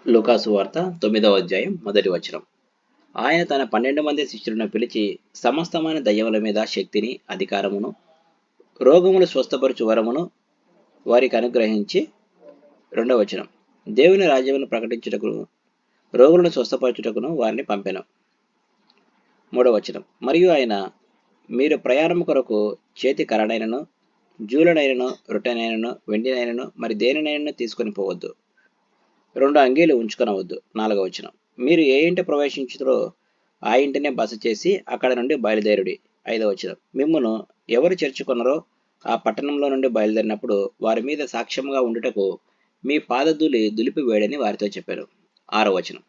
లూకాసు వార్త 9వ అధ్యాయం మొదటి వచనం. ఆయన తన 12 మంది శిష్యులను పిలిచి సమస్తమైన దయ్యముల మీద శక్తిని, అధికారమును, రోగములు స్వస్థపరచు వరమును వారికి అనుగ్రహించి, 2వ వచనం, దేవుని రాజ్యమును ప్రకటించుటకును, రోగులను స్వస్థపరచుటకును వారిని పంపెను. 3వ వచనం, మరియు ఆయన, మీరు ప్రయాణము కొరకు చేతి కర్రనైనను, జూలనైనను, రొట్టెనైనను, వెండినైనను, మరి దేనినైనను తీసుకొని పోవద్దు. 2 అంగీలు ఉంచుకొనవద్దు. 4వ వచనం, మీరు ఏ ఇంట ప్రవేశించుతారో ఆ ఇంటినే బస చేసి అక్కడ నుండి బయలుదేరుడి. 5వ వచనం, మిమ్మును ఎవరు చేర్చుకొనరో ఆ పట్టణంలో నుండి బయలుదేరినప్పుడు వారి మీద సాక్ష్యముగా ఉండుటకు మీ పాదధూళి దులిపివేయడని వారితో చెప్పారు. 6వ వచనం,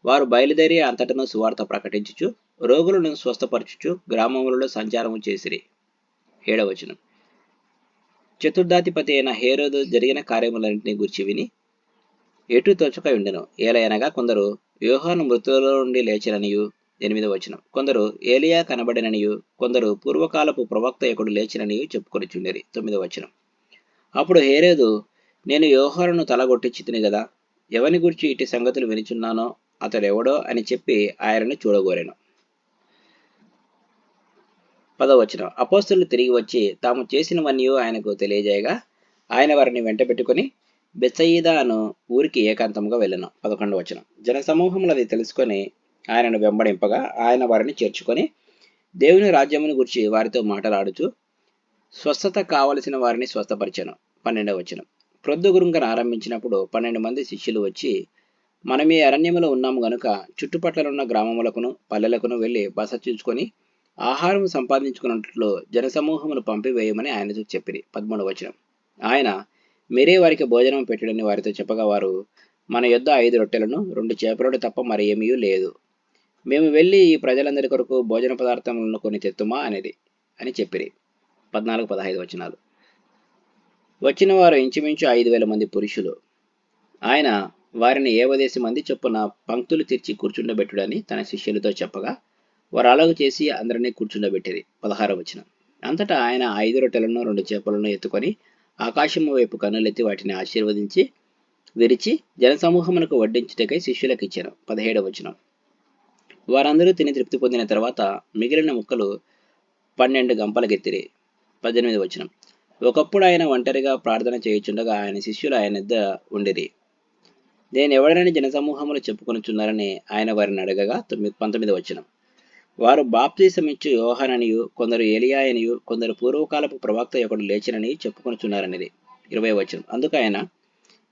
వారు బయలుదేరి అంతటను సువార్త ప్రకటించుచు రోగులను స్వస్థపరచుచు గ్రామములలో సంచారము చేసిరి. 7వ వచనం, చతుర్థాధిపతి అయిన హేరోదు జరిగిన కార్యములన్నింటినీ గూర్చి విని ఎటు తోచక ఉండెను. ఏలయనగా కొందరు యోహాను మృతులలో నుండి లేచిననియు, 8వ వచనం, కొందరు ఏలియా కనబడిననియు, కొందరు పూర్వకాలపు ప్రవక్త ఒకడు లేచిననియు చెప్పుకొనిచుండిరి. 9వ వచనం, అప్పుడు హేరోదు, నేను యోహానును తలగొట్టించితిని గదా, ఎవని గురించి ఇటు సంగతులు వినిచున్నానో అతడెవడో అని చెప్పి ఆయనను చూడగోరెను. 10వ వచనం, అపోస్తలులు తిరిగి వచ్చి తాము చేసినవన్నీ ఆయనకు తెలియజేయగా ఆయన వారిని వెంటబెట్టుకొని బెత్సయిదా అను ఊరికి ఏకాంతముగా వెళ్ళెను. 11వ వచనం, జనసమూహములు అది తెలుసుకొని ఆయనను వెంబడింపగా ఆయన వారిని చేర్చుకొని దేవుని రాజ్యమును గురించి వారితో మాట్లాడుచు స్వస్థత కావలసిన వారిని స్వస్థపరిచాను. 12వ వచనం, ప్రొద్దుగురుంగన ఆరంభించినప్పుడు 12 మంది శిష్యులు వచ్చి, మనం ఈ అరణ్యములో ఉన్నాము గనుక చుట్టుపక్కలున్న గ్రామములకును పల్లెలకును వెళ్ళి బస చూసుకొని ఆహారం సంపాదించుకున్నట్లు జనసమూహమును పంపివేయమని ఆయనతో చెప్పిరి. 13వ వచనం, ఆయన, మీరే వారికి భోజనం పెట్టుడని వారితో చెప్పగా వారు, మన యొద్ద 5 రొట్టెలను 2 చేపలను తప్ప మరి ఏమీ లేదు, మేము వెళ్ళి ఈ ప్రజలందరి కొరకు భోజన పదార్థములను కొని తెత్తుమా అని చెప్పిరి. 14-15 వచనాలు, వచ్చిన వారు ఇంచుమించు 5,000 మంది పురుషులు. ఆయన వారిని 50 మంది చొప్పున పంక్తులు తీర్చి కూర్చుండబెట్టుడని తన శిష్యులతో చెప్పగా వారు అలాగ చేసి అందరినీ కూర్చుండబెట్టిరి. 16వ వచనం, అంతటా ఆయన 5 రొట్టెలను 2 చేపలను ఎత్తుకొని ఆకాశము వైపు కన్నులెత్తి వాటిని ఆశీర్వదించి విరిచి జనసమూహమునకు వడ్డించుటకై శిష్యులకు ఇచ్చాను. 17వ వచనం, వారందరూ తిని తృప్తి పొందిన తర్వాత మిగిలిన ముక్కలు 12 గంపలకెత్తిరి. 18వ వచనం, ఒకప్పుడు ఆయన ఒంటరిగా ప్రార్థన చేయుచుండగా ఆయన శిష్యులు ఆయన వద్ద ఉండిరి. నేను ఎవడనని జనసమూహములు చెప్పుకొనుచున్నారని ఆయన వారిని అడగగా 19వ వచనం, వారు బాప్తిసమిచ్చు యోహాననియు, కొందరు ఏలియా అనియు, కొందరు పూర్వకాలపు ప్రవక్త ఒకడు లేచిననియు చెప్పుకొనుచున్నారనిది. 20వ వచనం, అందుకు ఆయన,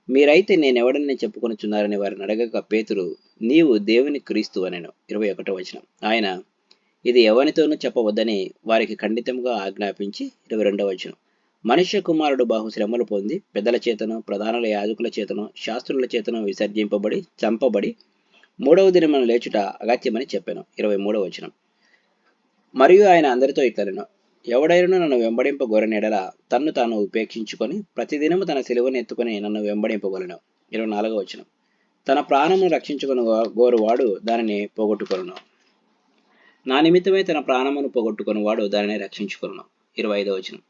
మీరైతే నేనెవడని చెప్పుకొనుచున్నారని వారిని అడగక పేతురు, నీవు దేవుని క్రీస్తు అనెను. 21వ వచనం, ఆయన, ఇది ఎవరితోనూ చెప్పవద్దని వారికి ఖండితంగా ఆజ్ఞాపించి 22వ వచనం, మనుష్య కుమారుడు బహుశ్రమలు పొంది పెద్దల చేతను, ప్రధానుల యాజకుల చేతను, శాస్త్రుల చేతను విసర్జింపబడి చంపబడి 3వ దినమున లేచుట అగత్యమని చెప్పాను. 23వ వచనం, మరియు ఆయన అందరితో ఇట్లనెను, ఎవడైనా నన్ను వెంబడింపగోరని ఎడల తన్ను తాను ఉపేక్షించుకొని ప్రతిదినము తన సిలువను ఎత్తుకొని నన్ను వెంబడింపగలను. 24వ వచనం, తన ప్రాణమును రక్షించుకొని గోరువాడు దానిని పోగొట్టుకొనును, నా నిమిత్తమై తన ప్రాణమును పోగొట్టుకుని వాడు దానిని రక్షించుకొనును. 25వ వచనం,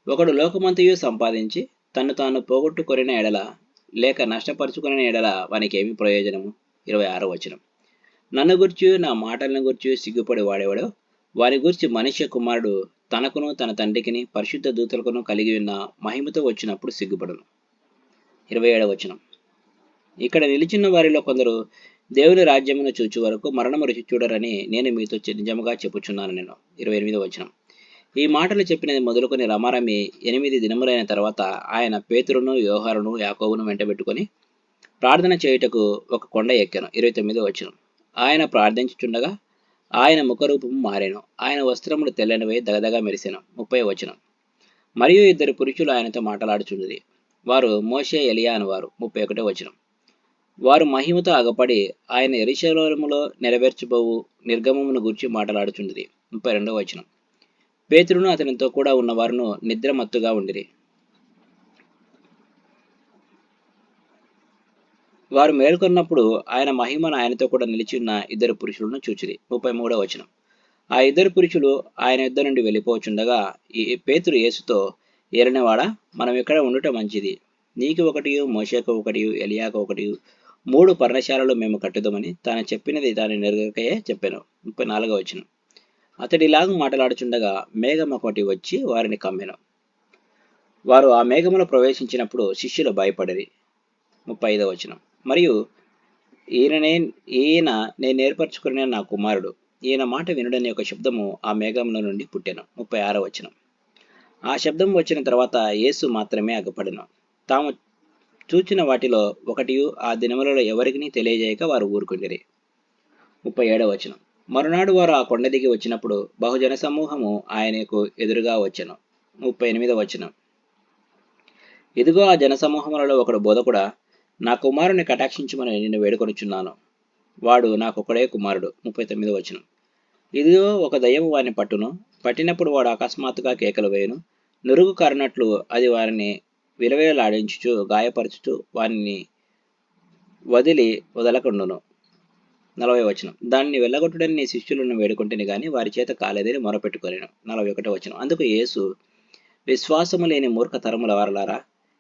ఒకడు లోకమంతయు సంపాదించి తన్ను తాను పోగొట్టుకొనిన ఎడల లేక నష్టపరుచుకుని ఎడల వానికి ఏమి ప్రయోజనము. 26వ వచనం, నన్ను గుర్చి నా మాటలను గుర్చి సిగ్గుపడి వాడేవాడో వారి గురించి మనుష్య కుమారుడు తనకును తన తండ్రికిని పరిశుద్ధ దూతలకును కలిగి ఉన్న మహిమతో వచ్చినప్పుడు సిగ్గుపడును. 27వ వచనం, ఇక్కడ నిలిచిన వారిలో కొందరు దేవుని రాజ్యమును చూచు వరకు మరణము రుచి చూడరని నేను మీతో నిజముగా చెప్పుచున్నాను నేను. 28వ వచనం, ఈ మాటలు చెప్పినది మొదలుకొని రమారమి 8 దినములైన తర్వాత ఆయన పేతురును, యోహానును, యాకోబును వెంటబెట్టుకొని ప్రార్థన చేయుటకు ఒక కొండ ఎక్కెను. 29వ వచనం, ఆయన ప్రార్థించుచుండగా ఆయన ముఖరూపము మారెను, ఆయన వస్త్రములు తెల్లనివై దగదగా మెరిసెను. 30వ వచనం, మరియు 2 పురుషులు ఆయనతో మాట్లాడుచున్నది, వారు మోషే, ఎలియా అనువారు. 31వ వచనం, వారు మహిమతో అగపడి ఆయన యెరూషలేములో నెరవేర్చబోవు నిర్గమమును గూర్చి మాట్లాడుచున్నది. 32వ వచనం, పేతురును అతనితో కూడా ఉన్నవారును నిద్రమత్తుగా ఉండిరి. వారు మేల్కొన్నప్పుడు ఆయన మహిమను ఆయనతో కూడా నిలిచి ఉన్న 2 పురుషులను చూచిరి. 33వ వచనం, ఆ 2 పురుషులు ఆయన యుద్ధ నుండి వెళ్ళిపోచుండగా ఈ పేతురు యేసుతో, ఏలినవాడా, మనం ఇక్కడ ఉండుట మంచిది, నీకు ఒకటి, మోషేకు ఒకటి, ఎలియాకు ఒకటి 3 పర్ణశాలలు మేము కట్టుదామని తాను చెప్పినది దాని నెరవేర్కయే చెప్పాను. 34వ వచనం. అతడు ఇలాగ మాట్లాడుచుండగా మేఘం ఒకటి వచ్చి వారిని కమ్మెను. వారు ఆ మేఘములో ప్రవేశించినప్పుడు శిష్యులు భయపడిరి. 35వ వచనం. మరియు ఈయన నేను ఏర్పరచుకున్న నా కుమారుడు, ఈయన మాట వినుడని ఒక శబ్దము ఆ మేఘంలో నుండి పుట్టెను. 36వ వచనం. ఆ శబ్దం వచ్చిన తర్వాత యేసు మాత్రమే అగపడెను. తాము చూచిన వాటిలో ఒకటియు ఆ దినములలో ఎవరికిని తెలియజేయక వారు ఊరుకుండిరి. 37వ వచనం. మరునాడు వారు ఆ కొండ దిగి వచ్చినప్పుడు బహుజన సమూహము ఆయనకు ఎదురుగా వచ్చెను. 38వ వచనం. ఇదిగో ఆ జనసమూహములలో ఒకడు బోధకుడా, నా కుమారుని కటాక్షించమని నిన్ను వేడుకొనుచున్నాను, వాడు నాకొక్కడే కుమారుడు. 39వ వచనం. ఇదిగో ఒక దయ్యము వారిని పట్టును, పట్టినప్పుడు వాడు అకస్మాత్తుగా కేకలు వేయును, నురుగు కారినట్లు అది వారిని విలవిలలాడించుచు గాయపరచుచు వారిని వదలకుండును. 40వ వచనం. దానిని వెళ్ళగొట్టుడని నీ శిష్యులను వేడుకుంటేనే గాని వారి చేత కాలేదని మొరపెట్టుకొనెను. 41వ వచనం. అందుకు యేసు, విశ్వాసము లేని మూర్ఖ తరముల వారలారా,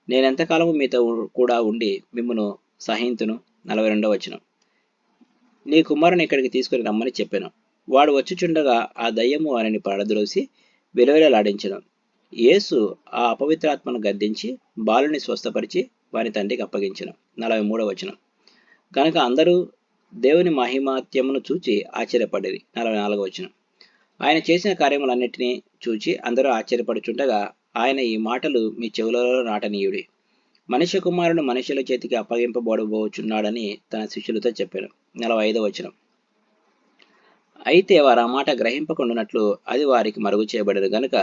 నేనెంతకాలము మీతో కూడా ఉండి మిమ్మును సహింతును. 42వ వచనం. నీ కుమారుని ఇక్కడికి తీసుకుని రమ్మని చెప్పాను. వాడు వచ్చుచుండగా ఆ దయ్యము వారిని పడద్రోసి విలవిలలాడించెను. యేసు ఆ అపవిత్రాత్మను గద్దించి బాలుని స్వస్థపరిచి వారి తండ్రికి అప్పగించెను. 43వ వచనం. కనుక అందరూ దేవుని మహిమాత్యమును చూచి ఆశ్చర్యపడిరి. 44వ వచనం. ఆయన చేసిన కార్యములన్నిటినీ చూచి అందరూ ఆశ్చర్యపడుచుండగా ఆయన ఈ మాటలు మీ చెవులలో నాటనీయుడి. మనుష్య కుమారుడు మనుషుల చేతికి అప్పగింపబడబోచున్నాడని తన శిష్యులతో చెప్పాను. 45వ వచనం. అయితే వారు ఆ మాట గ్రహింపకుండానట్లు అది వారికి మరుగు చేయబడదు గనుక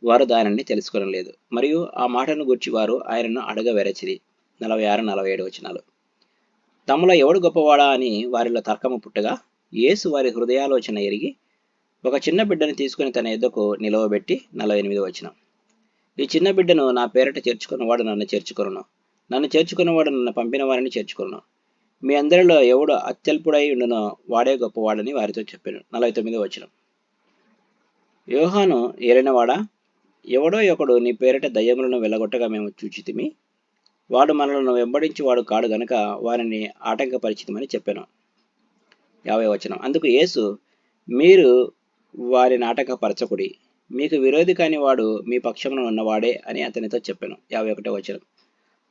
వారు దానిని తెలుసుకొనలేదు. మరియు ఆ మాటను గూర్చి వారు ఆయనను అడగవెరచిరి. 46, 47 వచనాలు. తమలో ఎవడు గొప్పవాడా అని వారిలో తర్కము పుట్టగా యేసు వారి హృదయాలోచన ఎరిగి ఒక చిన్న బిడ్డను తీసుకుని తన యొద్దకు నిలవబెట్టి 48వ వచనం. ఈ చిన్న బిడ్డను నా పేరట చేర్చుకున్నవాడు నన్ను చేర్చుకొనును, నన్ను చేర్చుకున్నవాడు నన్ను పంపిన వారిని చేర్చుకొనును. మీ అందరిలో ఎవడు అత్యల్పుడై ఉండునో వాడే గొప్పవాడని వారితో చెప్పాను. 49వ వచనం. యోహాను ఏలినవాడా, ఎవడో ఒకడు నీ పేరిట దయ్యములను వెళ్ళగొట్టగా మేము చూచితిమి, వాడు మనలను వెంబడించి వాడు కాడు గనుక వారిని ఆటంకపరిచితమని చెప్పాను. 50వ వచనం. అందుకు యేసు, మీరు వారిని ఆటంకపరచకుడి, మీకు విరోధి కాని వాడు మీ పక్షమున ఉన్నవాడే అని అతనితో చెప్పాను. 51వ వచనం.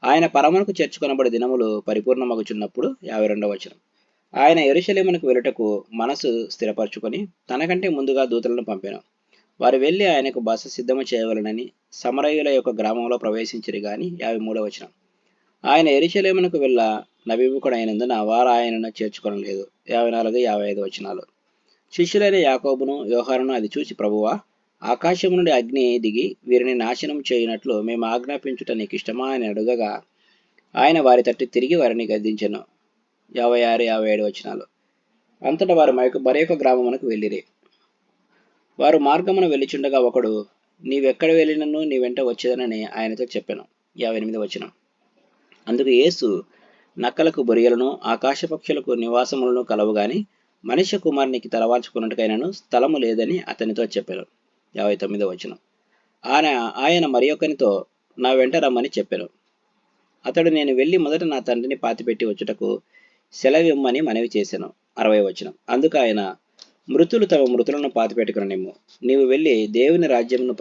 ఆయన పరమునకు చేర్చుకొనబడి దినములు పరిపూర్ణమగుచున్నప్పుడు. 52వ వచనం. ఆయన యెరూషలేమునకు వెళ్ళుటకు మనసు స్థిరపరచుకొని తనకంటే ముందుగా దూతలను పంపాను. వారు వెళ్ళి ఆయనకు బస సిద్ధము చేయవలనని సమరయుల యొక్క గ్రామంలో ప్రవేశించిరి గాని. 53వ వచనం. ఆయన యెరూషలేమునకు వెళ్ళ నభిముఖుడైనందున వారు ఆయనను చేర్చుకొనలేదు. 54, 55 వచనాలు. శిష్యులైన యాకోబును యోహానును అది చూసి, ప్రభువా, ఆకాశము నుండి అగ్ని దిగి వీరిని నాశనం చేయునట్లు మేము ఆజ్ఞాపించుట నీకు ఇష్టమా అని అడుగగా ఆయన వారి తట్టు తిరిగి వారిని గద్దించెను. 56, 57 వచనాలు. అంతటా వారు మరొక గ్రామమునకు వెళ్ళిరి. వారు మార్గమున వెళ్ళిచుండగా ఒకడు, నీవెక్కడ వెళ్ళినను నీ వెంట వచ్చేదనని ఆయనతో చెప్పాను. 58వ వచనం. అందుకు యేసు, నక్కలకు బొరియలను ఆకాశ పక్షులకు నివాసములను కలవు గాని మనుష్య కుమారునికి తలవాల్చుకున్నట్టుకైనను స్థలము లేదని అతనితో చెప్పాను. 59వ వచనం. ఆయన మరి ఒకనితో నా వెంట రమ్మని చెప్పాను. అతడు, నేను వెళ్ళి మొదట నా తండ్రిని పాతిపెట్టి వచ్చుటకు సెలవిమ్మని మనవి చేశాను. 60వ వచనం. అందుకు ఆయన, మృతులు తమ మృతులను పాతిపెట్టుకునిమ్ము, నీవు వెళ్ళి దేవుని రాజ్యమును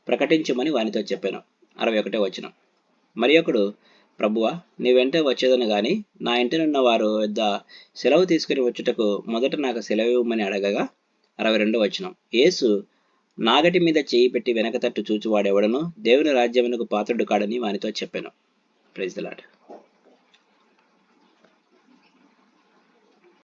ప్రకటించమని వానితో చెప్పాను. 61వ వచనం. మరి ఒకడు, ప్రభువా, నీ వెంట వచ్చేదను గాని నా ఇంటనున్న వారు వద్ద సెలవు తీసుకుని వచ్చుటకు మొదట నాకు సెలవు ఇవ్వమని అడగగా. 62వ వచనం. యేసు, నాగటి మీద చేయి పెట్టి వెనక తట్టు చూచువాడెవడనో దేవుని రాజ్యమునకు పాత్రుడు కాడని వానితో చెప్పాను. Praise the lord.